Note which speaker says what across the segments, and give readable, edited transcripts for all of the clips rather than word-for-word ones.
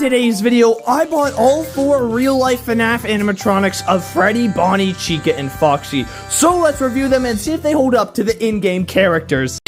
Speaker 1: today's video, I bought all 4 real-life FNAF animatronics of Freddy, Bonnie, Chica, and Foxy. So let's review them and see if they hold up to the in-game characters.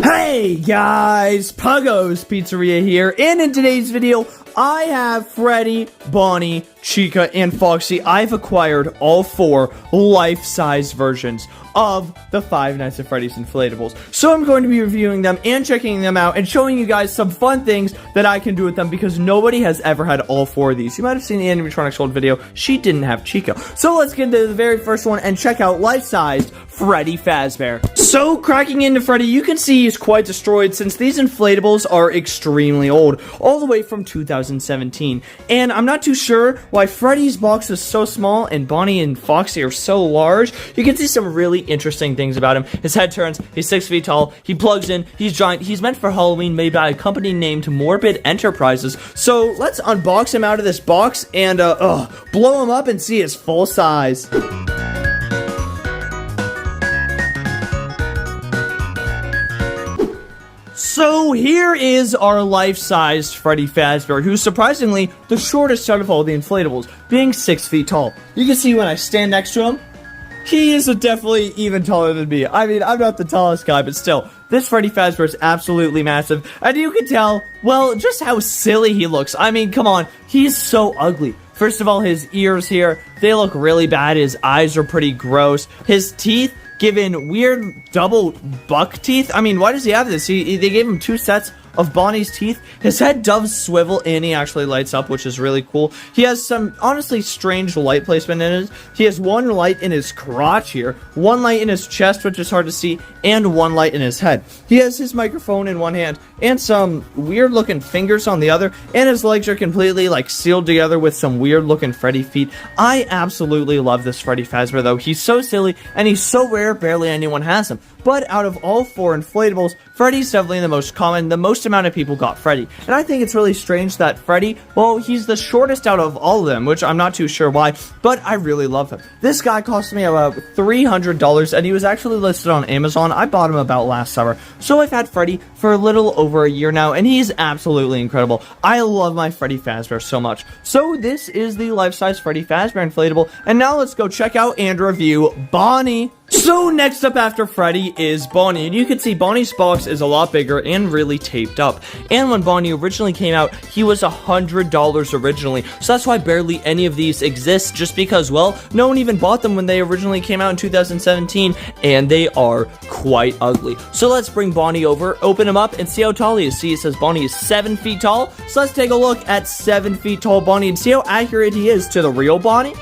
Speaker 1: Hey guys, Puggo's Pizzeria here, and in today's video, I have Freddy, Bonnie, Chica, and Foxy. I've acquired all 4 life-size versions of the Five Nights at Freddy's inflatables. So I'm going to be reviewing them and checking them out and showing you guys some fun things that I can do with them because nobody has ever had all 4 of these. You might have seen the Animatronics old video. She didn't have Chica. So let's get into the very first one and check out life-sized Freddy Fazbear. So cracking into Freddy, you can see he's quite destroyed since these inflatables are extremely old, all the way from 2017. And I'm not too sure why Freddy's box is so small and Bonnie and Foxy are so large. You can see some really interesting things about him. His head turns, he's 6 feet tall, he plugs in, he's giant, he's meant for Halloween, made by a company named Morbid Enterprises. So let's unbox him out of this box and blow him up and see his full size. So here is our life-sized Freddy Fazbear, who's surprisingly the shortest out of all the inflatables, being 6 feet tall. You can see when I stand next to him, he is definitely even taller than me. I mean, I'm not the tallest guy, but still, this Freddy Fazbear is absolutely massive. And you can tell, well, just how silly he looks. I mean, come on, he's so ugly. First of all, his ears here, they look really bad. His eyes are pretty gross. His teeth, given weird double buck teeth. I mean, why does he have this? They gave him 2 sets of Bonnie's teeth. His head does swivel and he actually lights up, which is really cool. He has some honestly strange light placement in it. He has 1 light in his crotch here, 1 light in his chest, which is hard to see, and 1 light in his head. He has his microphone in 1 hand and some weird looking fingers on the other, and his legs are completely like sealed together with some weird looking Freddy feet. I absolutely love this Freddy Fazbear though. He's so silly and he's so rare, barely anyone has him. But out of all 4 inflatables, Freddy's definitely the most common. The most amount of people got Freddy. And I think it's really strange that Freddy, well, he's the shortest out of all of them, which I'm not too sure why, but I really love him. This guy cost me about $300, and he was actually listed on Amazon. I bought him about last summer. So I've had Freddy for a little over a year now, and he's absolutely incredible. I love my Freddy Fazbear so much. So this is the life-size Freddy Fazbear inflatable, and now let's go check out and review Bonnie. So next up after Freddy is Bonnie, and you can see Bonnie's box is a lot bigger and really taped up. And when Bonnie originally came out, he was $100 originally, so that's why barely any of these exist, just because, well, no one even bought them when they originally came out in 2017, and they are quite ugly. So let's bring Bonnie over, open him up, and see how tall he is. See, it says Bonnie is 7 feet tall, so let's take a look at 7 feet tall Bonnie and see how accurate he is to the real Bonnie.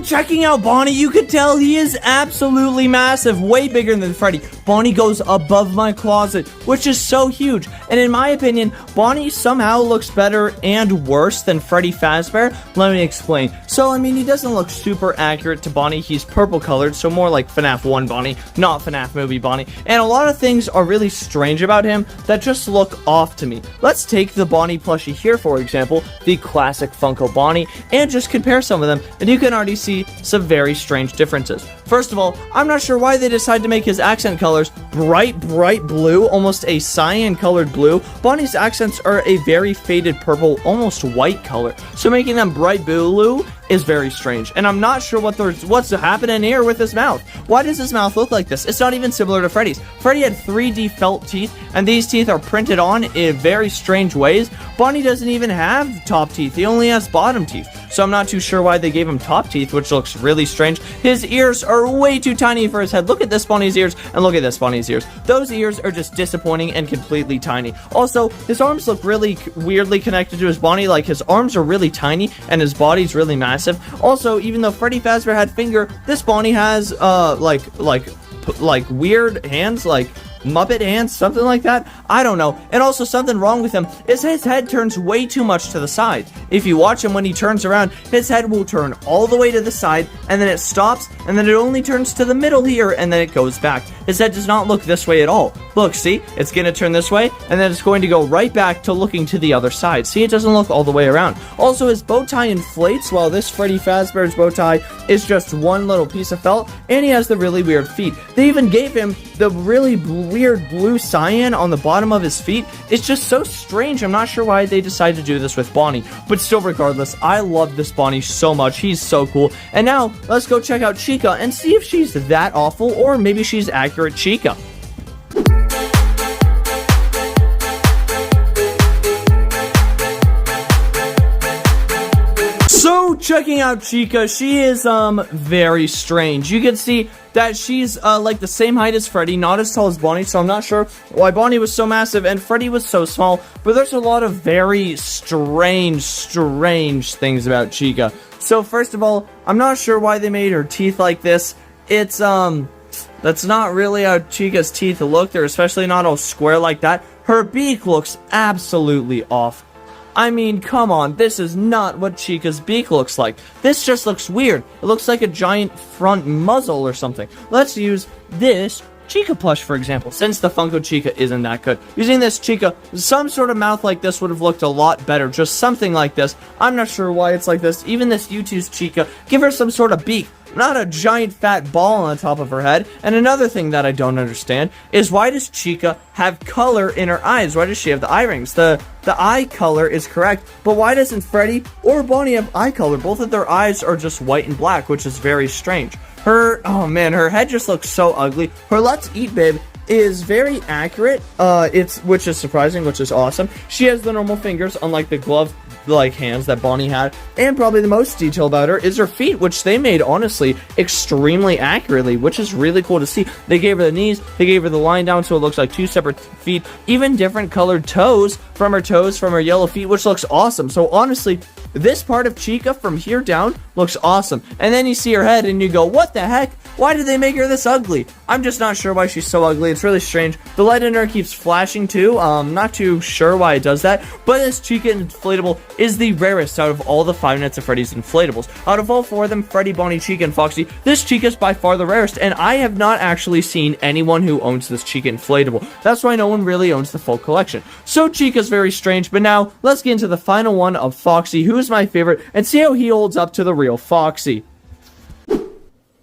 Speaker 1: Checking out Bonnie, you can tell he is absolutely massive, way bigger than Freddy. Bonnie goes above my closet, which is so huge. And in my opinion, Bonnie somehow looks better and worse than Freddy Fazbear. Let me explain. So, I mean, he doesn't look super accurate to Bonnie. He's purple colored, so more like FNAF 1 Bonnie, not FNAF movie Bonnie. And a lot of things are really strange about him that just look off to me. Let's take the Bonnie plushie here, for example, the classic Funko Bonnie, and just compare some of them. And you can already see some very strange differences. First of all, I'm not sure why they decided to make his accent colors bright blue, almost a cyan colored blue. Bonnie's accents are a very faded purple, almost white color, so making them bright blue is very strange, and I'm not sure what's happening here with his mouth. Why does his mouth look like this? It's not even similar to Freddy's. Freddy had 3D felt teeth, and these teeth are printed on in very strange ways. Bonnie doesn't even have top teeth. He only has bottom teeth, so I'm not too sure why they gave him top teeth, which looks really strange. His ears are way too tiny for his head. Look at this Bonnie's ears, and look at this Bonnie's ears. Those ears are just disappointing and completely tiny. Also, his arms look really weirdly connected to his body. Like, his arms are really tiny, and his body's really massive. Also, even though Freddy Fazbear had finger, this Bonnie has, like weird hands, like Muppet hands, something like that. I don't know. And also something wrong with him is his head turns way too much to the side. If you watch him when he turns around, his head will turn all the way to the side, and then it stops, and then it only turns to the middle here, and then it goes back. His head does not look this way at all. Look, see? It's going to turn this way, and then it's going to go right back to looking to the other side. See, it doesn't look all the way around. Also, his bow tie inflates, while this Freddy Fazbear's bow tie is just one little piece of felt, and he has the really weird feet. They even gave him the really weird blue cyan on the bottom of his feet. It's just so strange. I'm not sure why they decided to do this with Bonnie, but still, regardless, I love this Bonnie so much. He's so cool. And now, let's go check out Chica and see if she's that awful, or maybe she's accurate Chica. So, checking out Chica, she is, very strange. You can see that she's, like the same height as Freddy, not as tall as Bonnie, so I'm not sure why Bonnie was so massive and Freddy was so small, but there's a lot of very strange things about Chica. So, first of all, I'm not sure why they made her teeth like this. It's, that's not really how Chica's teeth look. They're especially not all square like that. Her beak looks absolutely off. I mean, come on, this is not what Chica's beak looks like. This just looks weird. It looks like a giant front muzzle or something. Let's use this Chica plush, for example, since the Funko Chica isn't that good. Using this Chica, some sort of mouth like this would have looked a lot better. Just something like this. I'm not sure why it's like this. Even this YouTube's Chica, give her some sort of beak. Not a giant fat ball on top of her head. And another thing that I don't understand is, why does Chica have color in her eyes? Why does she have the eye rings? The eye color is correct, but why doesn't Freddy or Bonnie have eye color? Both of their eyes are just white and black, which is very strange. Oh man, her head just looks so ugly. Her Let's Eat Babe is very accurate, which is surprising, which is awesome. She has the normal fingers, unlike the glove like hands that Bonnie had, and probably the most detail about her is her feet, which they made honestly extremely accurately, which is really cool to see. They gave her the knees, they gave her the line down so it looks like two separate feet, even different colored toes from her yellow feet, which looks awesome. So honestly, this part of Chica from here down looks awesome. And then you see her head and you go, what the heck? Why did they make her this ugly? I'm just not sure why she's so ugly. It's really strange. The light in her keeps flashing too. Not too sure why it does that. But this Chica inflatable is the rarest out of all the Five Nights at Freddy's inflatables. Out of all four of them, Freddy, Bonnie, Chica, and Foxy, this Chica is by far the rarest. And I have not actually seen anyone who owns this Chica inflatable. That's why no one really owns the full collection. So Chica's very strange. But now, let's get into the final one of Foxy, who is my favorite, and see how he holds up to the real Foxy.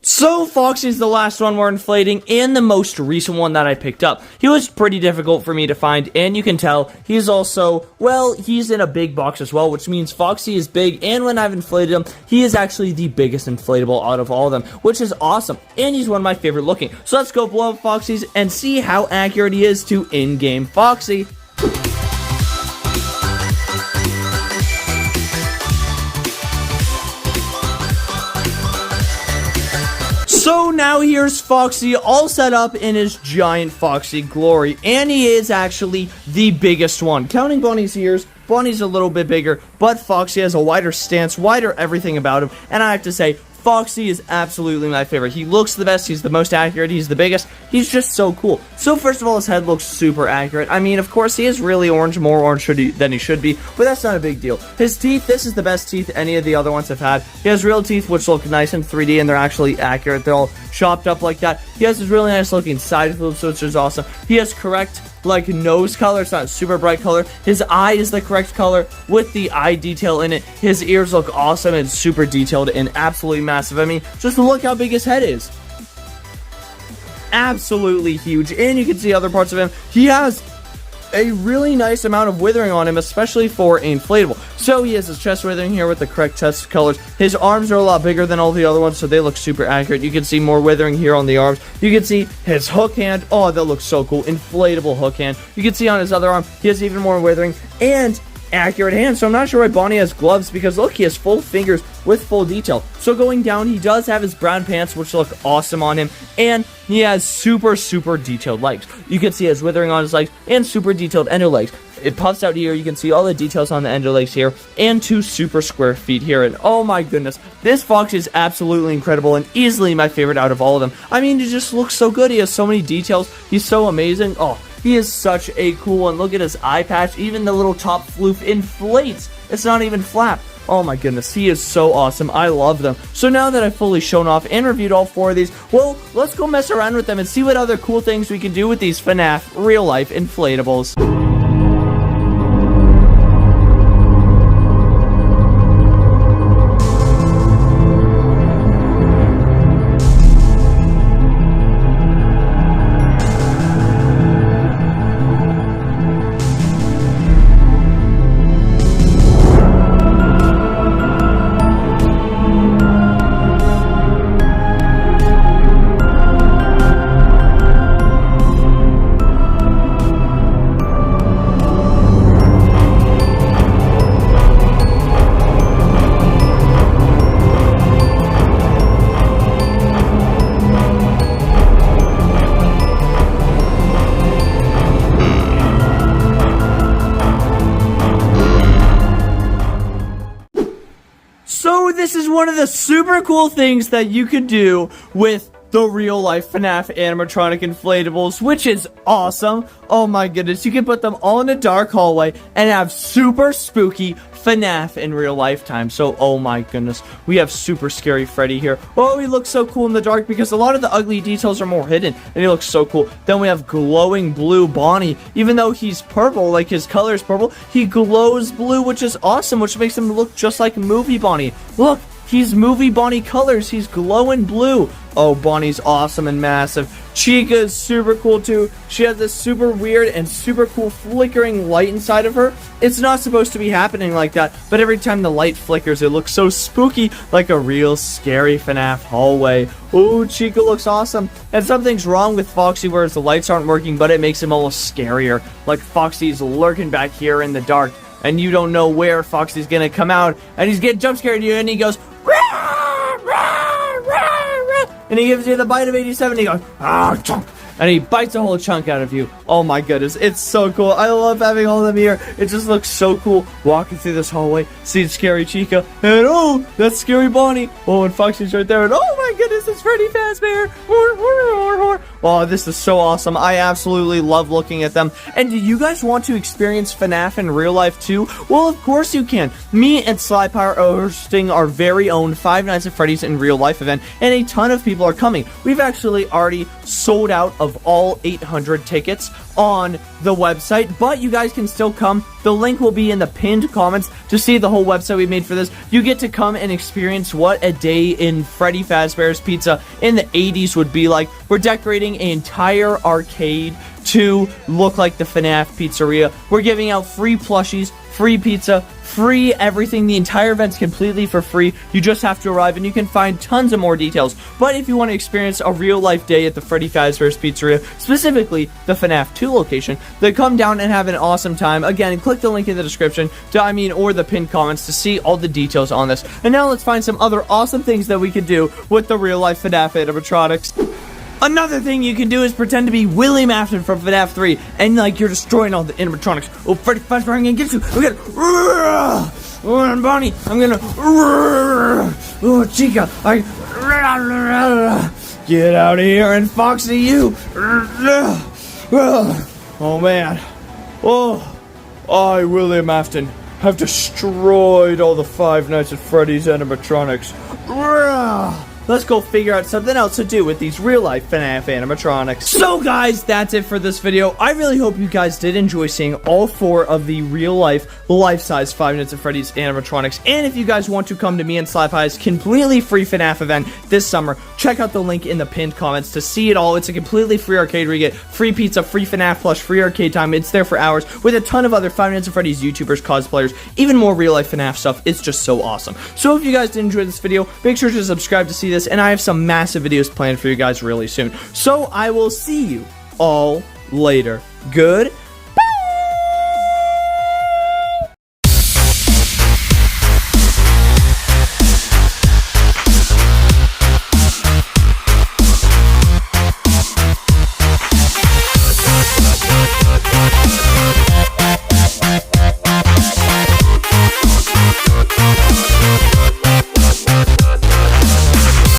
Speaker 1: So, Foxy's the last one we're inflating, and the most recent one that I picked up. He was pretty difficult for me to find, and you can tell he's also, well, he's in a big box as well, which means Foxy is big, and when I've inflated him, he is actually the biggest inflatable out of all of them, which is awesome, and he's one of my favorite looking. So let's go blow up Foxy's and see how accurate he is to in-game Foxy. So now here's Foxy all set up in his giant Foxy glory, and he is actually the biggest one. Counting Bonnie's ears, Bonnie's a little bit bigger, but Foxy has a wider stance, wider everything about him, and I have to say, Foxy is absolutely my favorite. He looks the best, he's the most accurate, he's the biggest, he's just so cool. So first of all, his head looks super accurate. I mean, of course, he is really orange, more orange than he should be, but that's not a big deal. His teeth, this is the best teeth any of the other ones have had. He has real teeth, which look nice in 3D, and they're actually accurate. They're all chopped up like that. He has this really nice looking side flip, which is awesome. He has correct, like, nose color. It's not super bright color. His eye is the correct color with the eye detail in it. His ears look awesome and super detailed and absolutely massive. I mean, just look how big his head is. Absolutely huge. And you can see other parts of him. He has a really nice amount of withering on him, especially for inflatable. So he has his chest withering here with the correct chest colors. His arms are a lot bigger than all the other ones, so they look super accurate. You can see more withering here on the arms. You can see his hook hand. Oh, that looks so cool. Inflatable hook hand. You can see on his other arm, he has even more withering and accurate hands. So I'm not sure why Bonnie has gloves, because look, he has full fingers with full detail. So going down, he does have his brown pants, which look awesome on him, and he has super detailed legs. You can see his withering on his legs and super detailed endo legs. It puffs out here. You can see all the details on the endo legs here, and two super square feet here. And oh my goodness, this Fox is absolutely incredible and easily my favorite out of all of them. I mean, he just looks so good. He has so many details. He's so amazing. Oh, he is such a cool one. Look at his eye patch. Even the little top floof inflates. It's not even flap. Oh my goodness, he is so awesome. I love them. So now that I've fully shown off and reviewed all 4 of these, well, let's go mess around with them and see what other cool things we can do with these FNAF real-life inflatables. So this is one of the super cool things that you can do with the real life FNAF animatronic inflatables, which is awesome. Oh my goodness, you can put them all in a dark hallway and have super spooky FNAF in real life time. So, oh my goodness, we have super scary Freddy here. Oh, he looks so cool in the dark because a lot of the ugly details are more hidden, and he looks so cool. Then we have glowing blue Bonnie. Even though he's purple, like his color is purple, he glows blue, which is awesome, which makes him look just like movie Bonnie. Look, he's movie Bonnie colors. He's glowing blue. Oh, Bonnie's awesome and massive. Chica is super cool too. She has this super weird and super cool flickering light inside of her. It's not supposed to be happening like that, but every time the light flickers, it looks so spooky, like a real scary FNAF hallway. Oh, Chica looks awesome. And something's wrong with Foxy, whereas the lights aren't working, but it makes him almost scarier. Like Foxy's lurking back here in the dark, and you don't know where Foxy's gonna come out, and he's getting jump scared at you, and he goes, "Rah, rah, rah, rah," and he gives you the bite of 87, and he goes, "Ah, chunk," and he bites a whole chunk out of you. Oh my goodness, it's so cool. I love having all of them here. It just looks so cool walking through this hallway, seeing scary Chica, and oh, that's scary Bonnie. Oh, and Foxy's right there, and oh my goodness, it's Freddy Fazbear. Oh, this is so awesome. I absolutely love looking at them. And do you guys want to experience FNAF in real life too? Well, of course you can. Me and Slypower are hosting our very own Five Nights at Freddy's in real life event, and a ton of people are coming. We've actually already sold out of all 800 tickets on the website, but you guys can still come. The link will be in the pinned comments to see the whole website we made for this. You get to come and experience what a day in Freddy Fazbear's Pizza in the 80s would be like. We're decorating an entire arcade to look like the FNAF pizzeria. We're giving out free plushies, free pizza, free everything. The entire event's completely for free. You just have to arrive, and you can find tons of more details. But if you want to experience a real life day at the Freddy Fazbear's Pizzeria, specifically the FNAF 2 location, then come down and have an awesome time. Again, click the link in the description or the pinned comments to see all the details on this. And now let's find some other awesome things that we can do with the real life FNAF animatronics. Another thing you can do is pretend to be William Afton from FNAF 3, and like you're destroying all the animatronics. Oh, Freddy Fazbear, I'm gonna get you. I'm gonna. Oh, and Bonnie, I'm gonna. Oh, Chica, get out of here, and Foxy, you. Oh man. Oh, I, William Afton, have destroyed all the Five Nights at Freddy's animatronics. Let's go figure out something else to do with these real-life FNAF animatronics. So guys, that's it for this video. I really hope you guys did enjoy seeing all 4 of the real-life, life-size Five Nights at Freddy's animatronics. And if you guys want to come to me and Slypie's completely free FNAF event this summer, check out the link in the pinned comments to see it all. It's a completely free arcade where you get free pizza, free FNAF plush, free arcade time. It's there for hours with a ton of other Five Nights at Freddy's YouTubers, cosplayers, even more real-life FNAF stuff. It's just so awesome. So if you guys did enjoy this video, make sure to subscribe to see this, and I have some massive videos planned for you guys really soon. So I will see you all later. Good